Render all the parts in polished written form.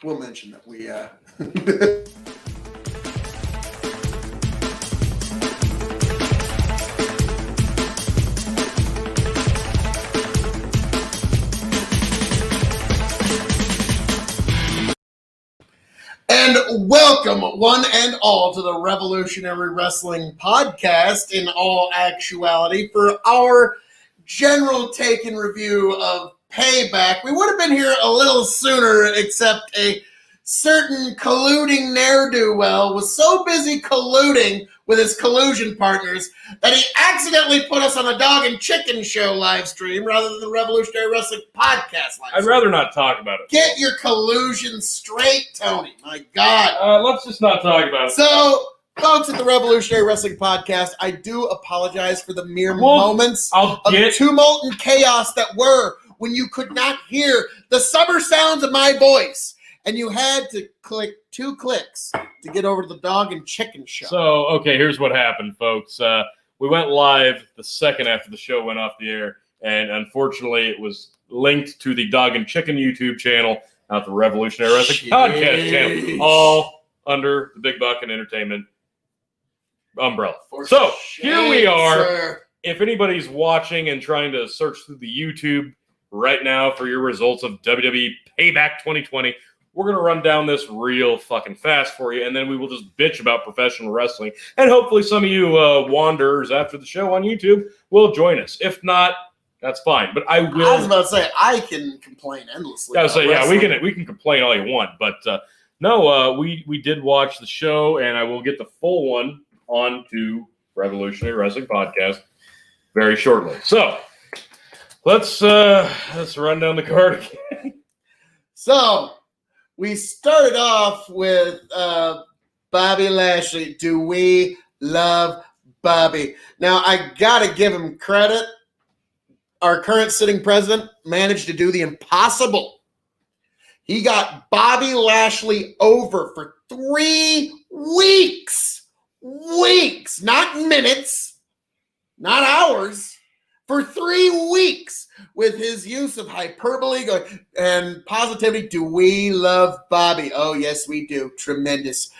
we'll mention that we And welcome, one and all, to the Revolutionary Wrestling Podcast, in all actuality, for our general take and review of Payback. We would have been here a little sooner, except a certain colluding ne'er-do-well was so busy colluding with his collusion partners that he accidentally put us on the Dog and Chicken Show live stream rather than the Revolutionary Wrestling Podcast live stream. I'd rather not talk about it. Get your collusion straight, Tony. My God. Let's just not talk about it. So, folks at the Revolutionary Wrestling Podcast, I do apologize for the mere moments of tumult and chaos that were when you could not hear the summer sounds of my voice. And you had to click 2 clicks to get over to the Dog and Chicken Show. So, okay, here's what happened, folks. We went live the second after the show went off the air, and unfortunately it was linked to the Dog and Chicken YouTube channel, not the Revolutionary Wrestling Podcast channel, all under the Big Buck and Entertainment umbrella. Here we are. Sir. If anybody's watching and trying to search through the YouTube right now for your results of WWE Payback 2020, we're going to run down this real fucking fast for you, and then we will just bitch about professional wrestling. And hopefully some of you wanderers after the show on YouTube will join us. If not, that's fine. But I will. I was about to say, I can complain endlessly. I was saying, yeah, we can complain all you want. But no, we did watch the show, and I will get the full one onto Revolutionary Wrestling Podcast very shortly. So let's run down the card again. So we started off with Bobby Lashley. Do we love Bobby? Now, I got to give him credit. Our current sitting president managed to do the impossible. He got Bobby Lashley over for 3 weeks. Weeks, not minutes, not hours. For 3 weeks, with his use of hyperbole and positivity. Do we love Bobby? Oh, yes, we do. Tremendous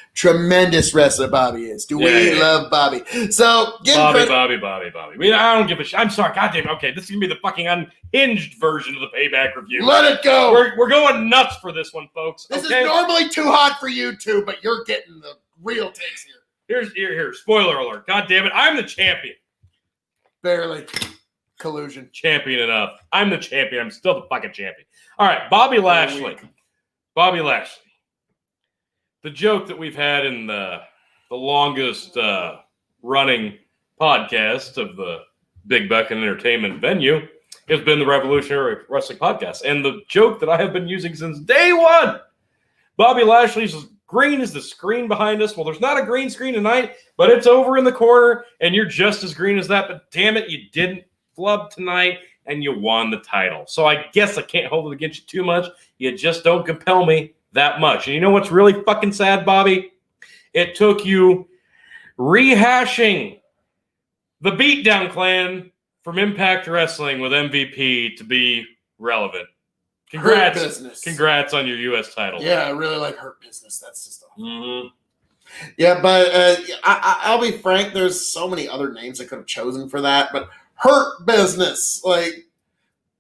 wrestler Bobby is. We love Bobby? So, Bobby. I don't give a shit. I'm sorry. Goddamn. Okay, this is going to be the fucking unhinged version of the Payback review. Let it go. We're going nuts for this one, folks. This is normally too hot for you two, but you're getting the real takes here. Here. Spoiler alert. God damn it. I'm the champion. Barely. Collusion. Champion enough. I'm the champion. I'm still the fucking champion. All right, Bobby Lashley. Bobby Lashley. The joke that we've had in the longest running podcast of the Big Buck and Entertainment venue has been the Revolutionary Wrestling Podcast. And the joke that I have been using since day one, Bobby Lashley's as green as the screen behind us. Well, there's not a green screen tonight, but it's over in the corner, and you're just as green as that. But damn it, you didn't flub tonight, and you won the title. So I guess I can't hold it against you too much. You just don't compel me that much. And you know what's really fucking sad, Bobby? It took you rehashing the Beatdown Clan from Impact Wrestling with MVP to be relevant. Congrats. Hurt Business. Congrats on your U.S. title. Yeah, I really like Hurt Business. That's just Yeah, but I'll be frank, there's so many other names I could have chosen for that, but Hurt Business, like,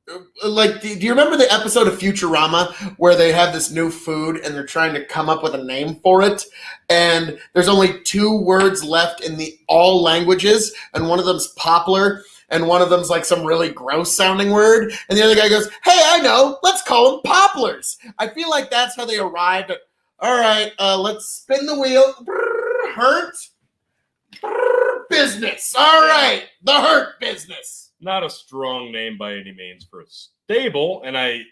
do you remember the episode of Futurama where they have this new food and they're trying to come up with a name for it, and there's only 2 words left in all languages, and one of them's poplar, and one of them's like some really gross sounding word, and the other guy goes, "Hey, I know, let's call them poplars." I feel like that's how they arrived at, all right, let's spin the wheel. Hurt Business. All right, the Hurt Business. Not a strong name by any means for a stable, and I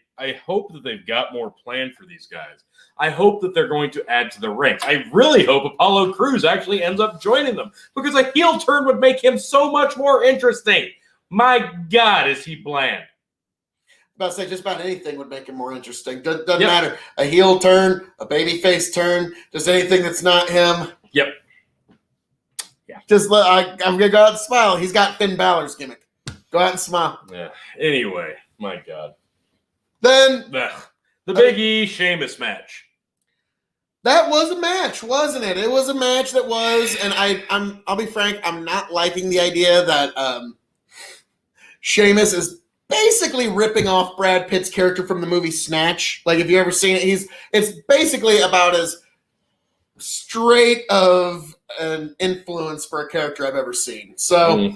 hope that they've got more planned for these guys. I hope that they're going to add to the ranks. I really hope Apollo Crews actually ends up joining them, because a heel turn would make him so much more interesting. My God, is he bland. About to say, just about anything would make him more interesting. Doesn't matter. A heel turn, a babyface turn, just anything that's not him. Yep. Yeah. I'm going to go out and smile. He's got Finn Balor's gimmick. Go out and smile. Yeah. Anyway, my God. Then the Big E Sheamus match. That was a match, wasn't it? It was a match that was, and I'll be frank, I'm not liking the idea that Sheamus is basically ripping off Brad Pitt's character from the movie Snatch. Like, if you ever seen it, it's basically about as straight of an influence for a character I've ever seen. So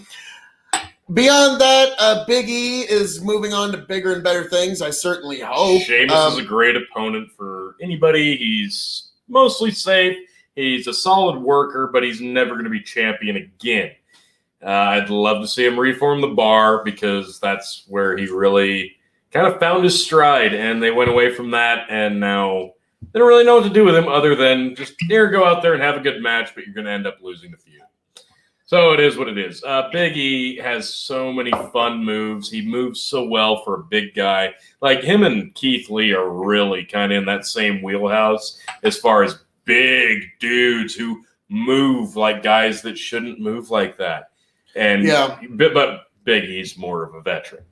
beyond that, Big E is moving on to bigger and better things. I certainly hope. Sheamus is a great opponent for anybody. He's mostly safe. He's a solid worker, but he's never going to be champion again. I'd love to see him reform the Bar because that's where he really kind of found his stride, and they went away from that, and now they don't really know what to do with him other than just here, go out there and have a good match, but you're going to end up losing the feud. So it is what it is. Big E has so many fun moves. He moves so well for a big guy. Like, him and Keith Lee are really kind of in that same wheelhouse as far as big dudes who move like guys that shouldn't move like that. And Yeah. But Big E's more of a veteran.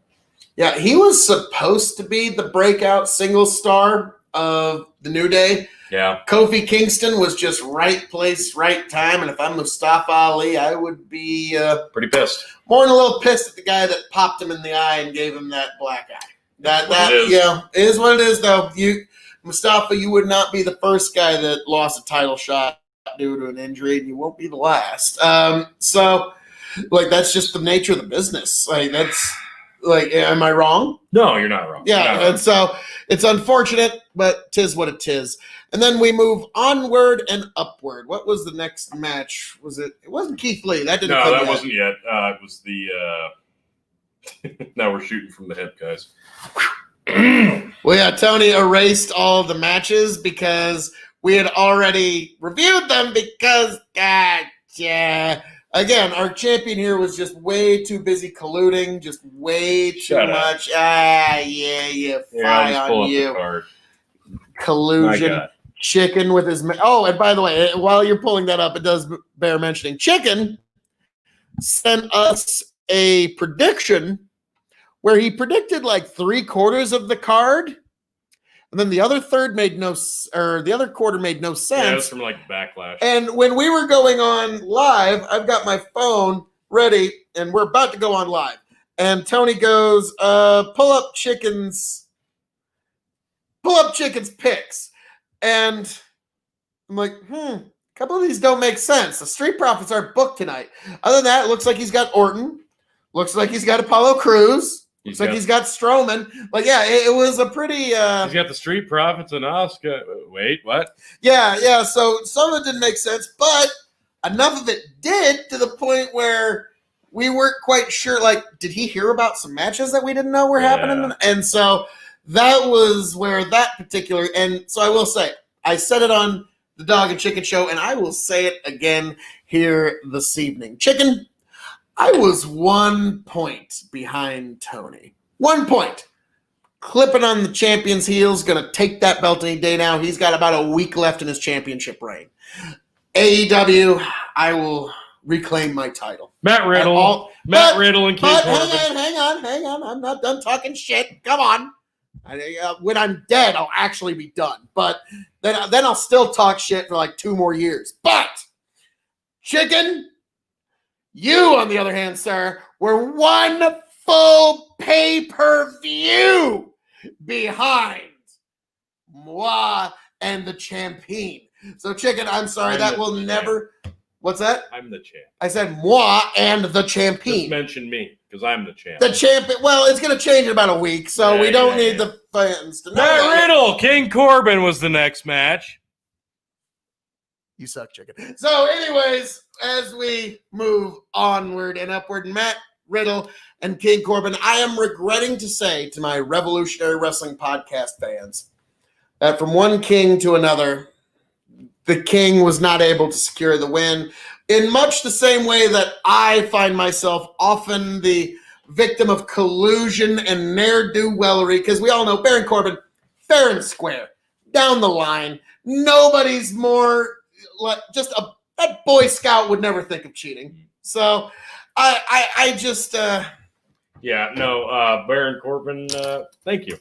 Yeah, he was supposed to be the breakout single star of the New Day. Yeah. Kofi Kingston was just right place, right time. And if I'm Mustafa Ali, I would be pretty pissed. More than a little pissed at the guy that popped him in the eye and gave him that black eye. That is. Yeah, it is what it is, though. Mustafa, you would not be the first guy that lost a title shot due to an injury, and you won't be the last. So, like, that's just the nature of the business. Like, that's like, am I wrong? No, you're not wrong. Yeah, not wrong. and so it's unfortunate, but 'tis what it is. And then we move onward and upward. What was the next match? It wasn't Keith Lee. That didn't. No, come that yet. wasn't yet. It was the. Now we're shooting from the hip, guys. Well, yeah, Tony erased all of the matches because we had already reviewed them because, gotcha. Again, our champion here was just way too busy colluding, just way too much. Yeah, fly on you. Collusion. Chicken with his... Oh, and by the way, while you're pulling that up, it does bear mentioning. Chicken sent us a prediction where he predicted like 3/4 of the card, and then the other quarter made no sense. Yeah, it was from like Backlash. And when we were going on live, I've got my phone ready, and we're about to go on live. And Tony goes, pull up Chicken's picks. And I'm like, a couple of these don't make sense. The Street Profits aren't booked tonight. Other than that, it looks like he's got Orton. Looks like he's got Apollo Crews. Looks like he's got Strowman. Like, yeah, it was a pretty... he's got the Street Profits and Asuka. Wait, what? Yeah, so some of it didn't make sense, but enough of it did to the point where we weren't quite sure, like, did he hear about some matches that we didn't know were happening? And so that was where that particular... And so I will say, I said it on the Dog and Chicken Show, and I will say it again here this evening. Chicken... I was 1 point behind Tony. 1 point. Clipping on the champion's heels, going to take that belt any day now. He's got about a week left in his championship reign. AEW, I will reclaim my title. Matt Riddle. Riddle and King Corbin. Hang on. I'm not done talking shit. Come on. When I'm dead, I'll actually be done. But then I'll still talk shit for like 2 more years. But, Chicken... You, on the other hand, sir, were 1 full pay-per-view behind moi and the champion. So, Chicken, I'm sorry, that will never... What's that? I'm the champ. I said moi and the champion. Just mention me, because I'm the champ. The champion... Well, it's going to change in about a week, so we don't need the fans to know. Matt Riddle, King Corbin was the next match. You suck, Chicken. So, anyways, as we move onward and upward, Matt Riddle and King Corbin, I am regretting to say to my Revolutionary Wrestling Podcast fans that from one king to another, the king was not able to secure the win in much the same way that I find myself often the victim of collusion and ne'er-do-wellery, because we all know Baron Corbin, fair and square, down the line. Nobody's more... Like that Boy Scout would never think of cheating. So I just Baron Corbin. Thank you,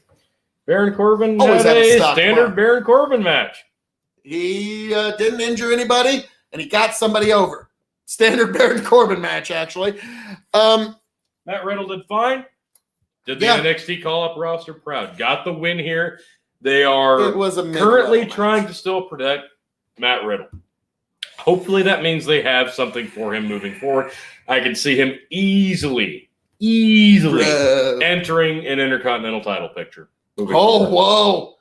Baron Corbin always had have a a stock standard bar. Baron Corbin match. He didn't injure anybody, and he got somebody over. Standard Baron Corbin match, actually. Matt Riddle did fine. Did the Yeah. NXT call-up roster proud. Got the win here. They are It was a currently match. trying to still protect Matt Riddle. Hopefully that means they have something for him moving forward. I can see him easily entering an Intercontinental title picture. Oh, whoa.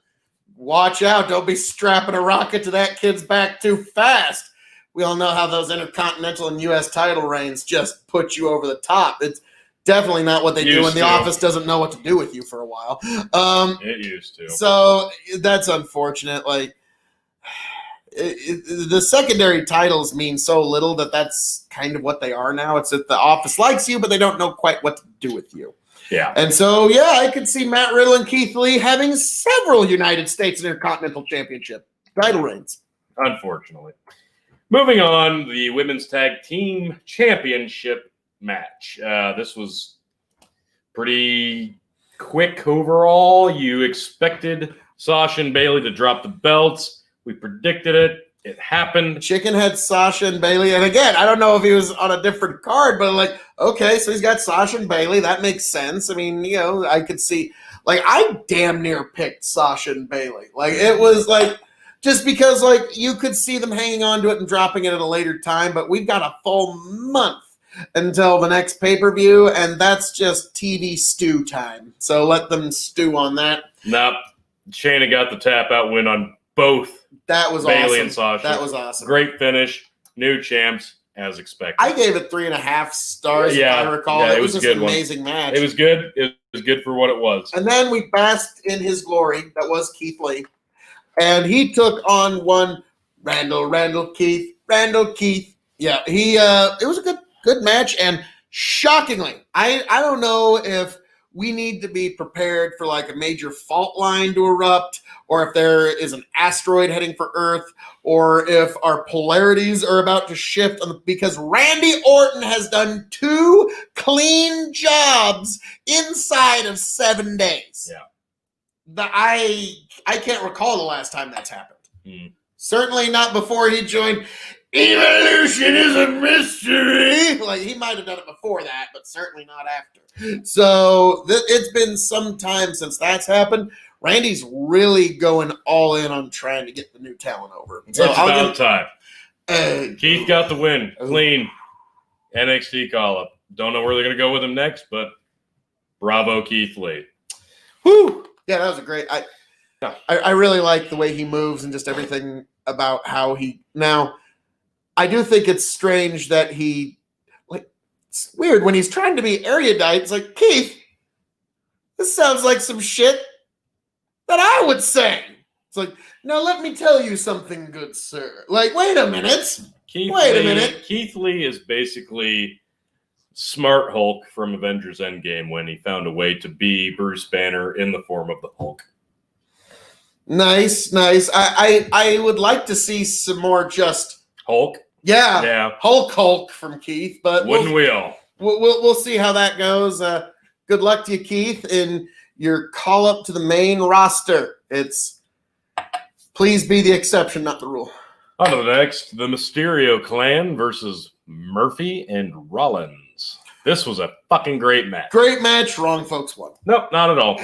Watch out. Don't be strapping a rocket to that kid's back too fast. We all know how those Intercontinental and U.S. title reigns just put you over the top. It's definitely not what they do when the office doesn't know what to do with you for a while. It used to. So that's unfortunate. Like, the secondary titles mean so little that's kind of what they are now. It's that the office likes you, but they don't know quite what to do with you. Yeah. And so, yeah, I could see Matt Riddle and Keith Lee having several United States Intercontinental Championship title reigns. Unfortunately. Moving on, the Women's Tag Team Championship match. This was pretty quick overall. You expected Sasha and Bayley to drop the belts. We predicted it. It happened. Chicken had Sasha and Bayley. And again, I don't know if he was on a different card, but like, okay, so he's got Sasha and Bayley. That makes sense. I mean, you know, I could see, like, I damn near picked Sasha and Bayley. Like, it was like, just because, like, you could see them hanging on to it and dropping it at a later time, but we've got a full month until the next pay-per-view, and that's just TV stew time. So let them stew on that. Nope. Shayna got the tap-out win on both. That was Bayley awesome. And Sasha. That was awesome. Great finish. New champs, as expected. I gave it 3.5 stars, if I recall. Yeah, it was just an good amazing match. It was good. It was good for what it was. And then we basked in his glory. That was Keith Lee. And he took on one Randall Keith. Yeah, it was a good match. And shockingly, I don't know if we need to be prepared for like a major fault line to erupt, or if there is an asteroid heading for Earth, or if our polarities are about to shift, because Randy Orton has done 2 clean jobs inside of 7 days. Yeah. I can't recall the last time that's happened. Certainly not before he joined Evolution is a Mystery. Like, he might have done it before that, but certainly not after. So it's been some time since that's happened. Randy's really going all in on trying to get the new talent over. So it's about time. Keith got the win. Clean. NXT call-up. Don't know where they're going to go with him next, but bravo, Keith Lee. Whew. Yeah, that was a great. I really like the way he moves and just everything about how he. Now, I do think it's strange that he, like, it's weird when he's trying to be erudite. It's like, Keith, this sounds like some shit that I would say. It's like, now let me tell you something, good sir. Like, wait a minute. Wait a minute. Keith Lee is basically Smart Hulk from Avengers Endgame when he found a way to be Bruce Banner in the form of the Hulk. Nice. I would like to see some more just Hulk. Yeah. Hulk from Keith, but wouldn't we all? We'll see how that goes. Good luck to you, Keith, in your call up to the main roster. Please be the exception, not the rule. On to the next, the Mysterio Clan versus Murphy and Rollins. This was a fucking great match. Great match. Wrong folks won. Nope, not at all.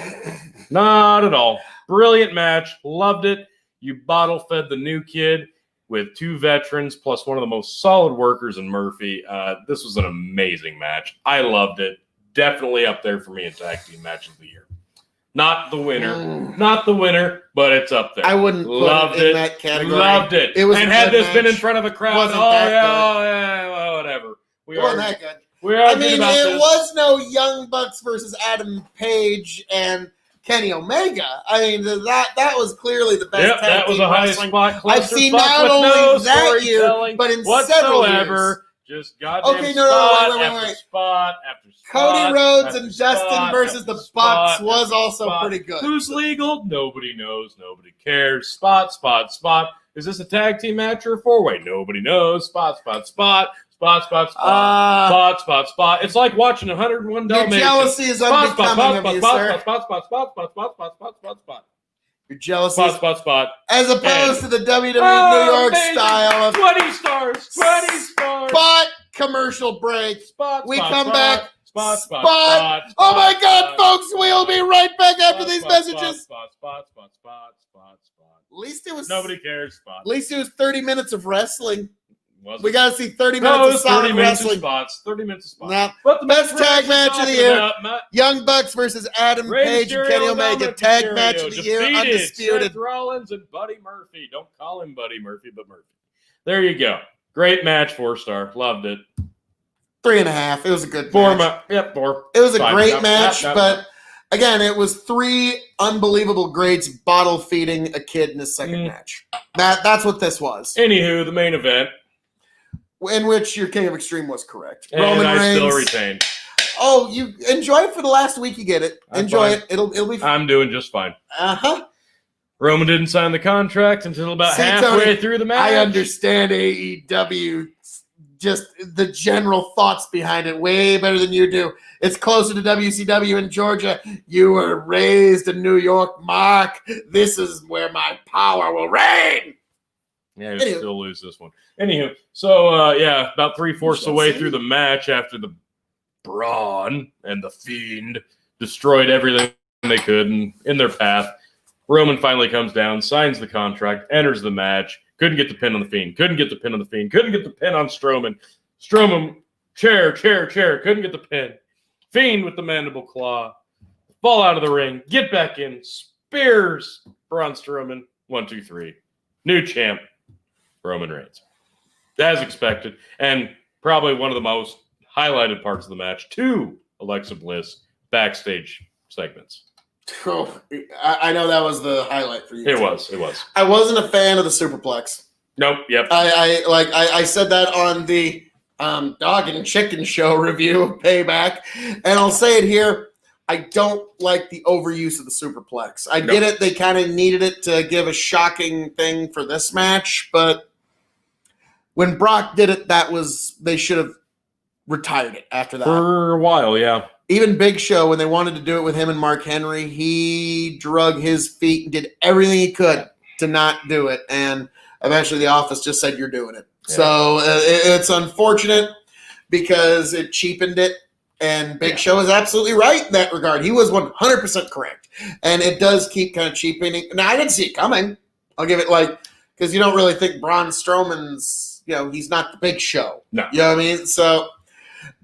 Not at all. Brilliant match. Loved it. You bottle fed the new kid with 2 veterans plus one of the most solid workers in Murphy. This was an amazing match. I loved it. Definitely up there for me in tag team match of the year. Not the winner, but it's up there. I wouldn't put it in that category. Loved it. It was and had this been in front of a crowd, whatever. It wasn't that good. It was no Young Bucks versus Adam Page and Kenny Omega. I mean, that was clearly the best tag that was team a high wrestling spot. I've seen not only that year, but in several years. Just goddamn wait. spot after spot. Cody Rhodes and Dustin versus the Bucks was also pretty good. Who's legal? Nobody knows. Nobody cares. Spot. Is this a tag team match or a 4-way? Nobody knows. Spot. It's like watching 101 Dalmatians. Your jealousy is unbecoming of you, sir. Spot. Your jealousy. Spot. As opposed to the WWE New York amazing. style of 20 stars. 20 stars. spot commercial break. We come back. Spot. Oh my God, folks, we'll be right back after these messages. Spot. At least it was Nobody cares. Spot. At least it was 30 minutes of wrestling. Was We it? got to see 30 No, minutes it of was solid 30 minutes wrestling. of spots. 30 minutes of spots. Now, But the best match we're tag match of the year. about, Young Bucks versus Adam Rey Page and Mysterio Kenny and Omega. Dominic Tag Mysterio match of the year, defeated undisputed. Seth Rollins and Buddy Murphy. Don't call him Buddy Murphy, but Murphy. There you go. Great match, 4-star. Loved it. 3.5. It was a good match. 4. It was a Fine. great Yep, match, yep. but again, it was 3 unbelievable grades bottle feeding a kid in his second match. That's what this was. Anywho, the main event. In which your King of Extreme was correct. And Roman I Reigns. still retain. Oh, you enjoy it for the last week you get it. I'm Enjoy fine. it. It'll be fun. I'm doing just fine. Uh-huh. Roman didn't sign the contract until about See, halfway Tony, through the match. I understand AEW, just the general thoughts behind it way better than you do. It's closer to WCW in Georgia. You were raised in New York, Mark. This is where my power will reign. Yeah, he'll still lose this one. Anywho, so about 3/4 the way through the match after the Braun and the Fiend destroyed everything they could in their path, Roman finally comes down, signs the contract, enters the match. Couldn't get the pin on the Fiend. Couldn't get the pin on the Fiend. Couldn't get the pin on Strowman. Strowman, chair. Couldn't get the pin. Fiend with the mandible claw. Fall out of the ring. Get back in. Spears Braun Strowman. 1, 2, 3. New champ, Roman Reigns. As expected. And probably one of the most highlighted parts of the match, 2 Alexa Bliss backstage segments. Oh, I know that was the highlight for you. It was. I wasn't a fan of the superplex. Nope. Yep. I said that on the Dog and Chicken Show review of Payback, and I'll say it here. I don't like the overuse of the superplex. I get it. They kind of needed it to give a shocking thing for this match, but when Brock did it, they should have retired it after that. For a while, yeah. Even Big Show, when they wanted to do it with him and Mark Henry, he drug his feet and did everything he could to not do it. And eventually the office just said, you're doing it. Yeah. So it's unfortunate because it cheapened it. And Big Show is absolutely right in that regard. He was 100% correct. And it does keep kind of cheapening. Now, I didn't see it coming. I'll give it because you don't really think Braun Strowman's, he's not the Big Show. No. You know what I mean? So,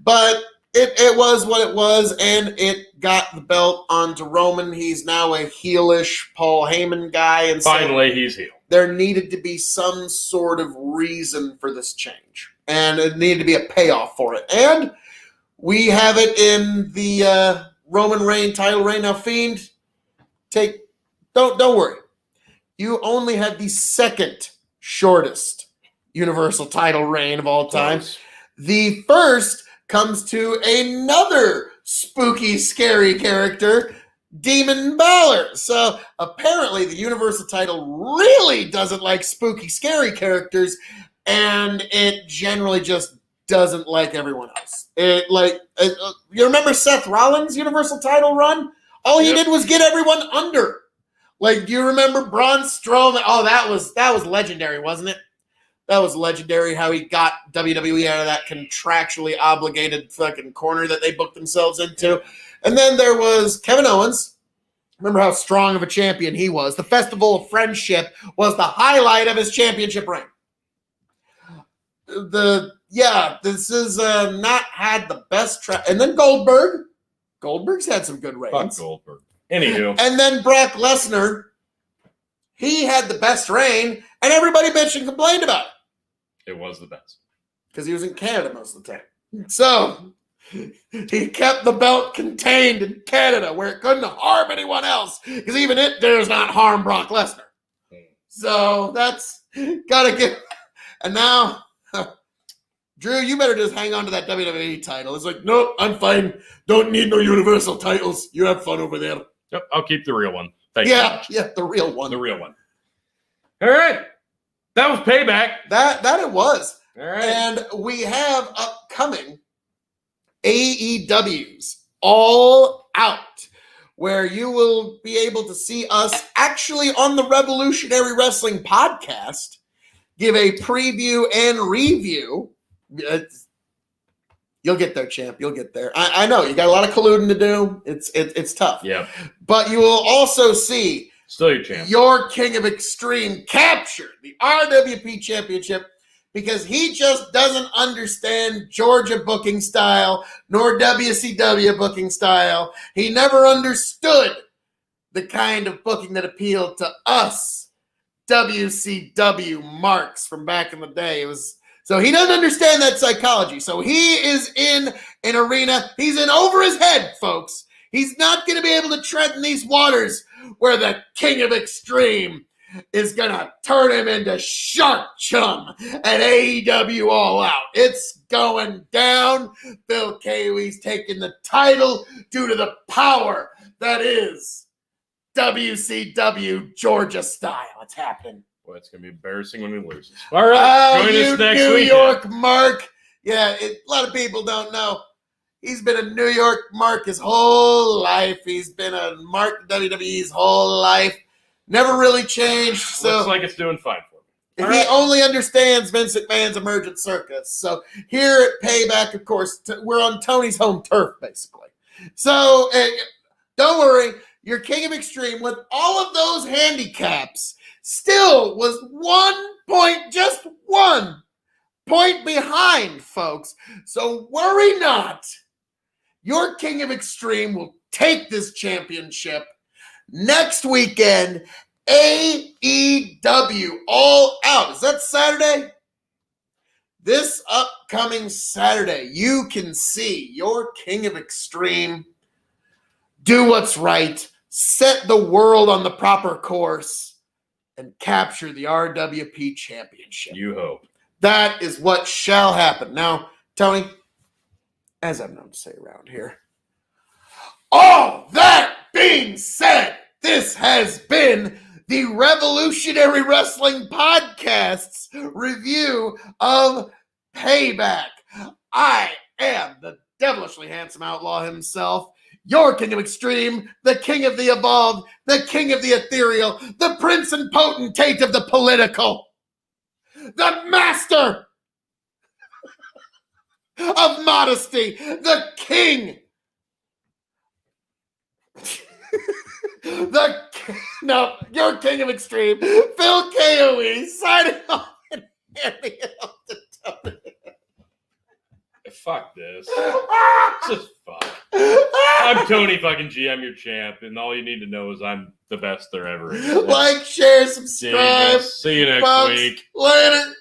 but it was what it was, and it got the belt onto Roman. He's now a heelish Paul Heyman guy. And finally, he's heel. There needed to be some sort of reason for this change. And it needed to be a payoff for it. And we have it in the Roman Reigns title reign. Now, Fiend, don't worry. You only had the second shortest Universal title reign of all time. Close. The first comes to another spooky, scary character, Demon Balor. So apparently the Universal title really doesn't like spooky, scary characters, and it generally just doesn't like everyone else. You remember Seth Rollins' Universal title run? All he did was get everyone under. Do you remember Braun Strowman? Oh, that was legendary, wasn't it? That was legendary how he got WWE out of that contractually obligated fucking corner that they booked themselves into. And then there was Kevin Owens. Remember how strong of a champion he was. The Festival of Friendship was the highlight of his championship reign. This is not had the best track. And then Goldberg. Goldberg's had some good reigns. Fuck Goldberg. Anywho. And then Brock Lesnar. He had the best reign, and everybody bitched and complained about it. It was the best. Because he was in Canada most of the time. So he kept the belt contained in Canada where it couldn't harm anyone else. Because even it dares not harm Brock Lesnar. So that's got to get. And now, Drew, you better just hang on to that WWE title. It's like, nope, I'm fine. Don't need no Universal titles. You have fun over there. Yep, I'll keep the real one. Thank you. Yeah, the real one. The real one. All right. That was Payback. That it was. All right. And we have upcoming AEW's All Out, where you will be able to see us actually on the Revolutionary Wrestling podcast give a preview and review. You'll get there, champ. You'll get there. I know you got a lot of colluding to do. It's tough. Yeah. But you will also see Still your champ. Your King of Extreme capture the RWP Championship because he just doesn't understand Georgia booking style nor WCW booking style. He never understood the kind of booking that appealed to us WCW marks from back in the day. So he doesn't understand that psychology. So he is in an arena. He's in over his head, folks. He's not going to be able to tread in these waters where the King of Extreme is going to turn him into shark chum at AEW All Out. It's going down. Phil Cayley's taking the title due to the power that is WCW Georgia style. It's happening. Well, it's going to be embarrassing when he loses. All right. Join us next New week. York Mark. Yeah, a lot of people don't know. He's been a New York Mark his whole life. He's been a Mark WWE's whole life. Never really changed. So looks like it's doing fine for him. He only understands Vince McMahon's Emergent Circus. So here at Payback, of course, we're on Tony's home turf, basically. So don't worry. Your King of Extreme, with all of those handicaps, still was 1 point behind, folks. So worry not. Your King of Extreme will take this championship next weekend. AEW All Out. Is that Saturday? This upcoming Saturday, you can see your King of Extreme do what's right, set the world on the proper course, and capture the RWP Championship. You hope. That is what shall happen. Now, Tony, as I'm known to say around here, all that being said, this has been the Revolutionary Wrestling Podcast's review of Payback. I am the devilishly handsome outlaw himself, your King of Extreme, the King of the Evolved, the King of the Ethereal, the Prince and Potentate of the Political, the Master of Modesty, the King. Your King of Extreme, Phil Cayley, signing off and handing it off to Tony. Fuck this. Just fuck. I'm Tony fucking G. I'm your champ, and all you need to know is I'm the best there ever is. Like, share, subscribe. See you next week. Later.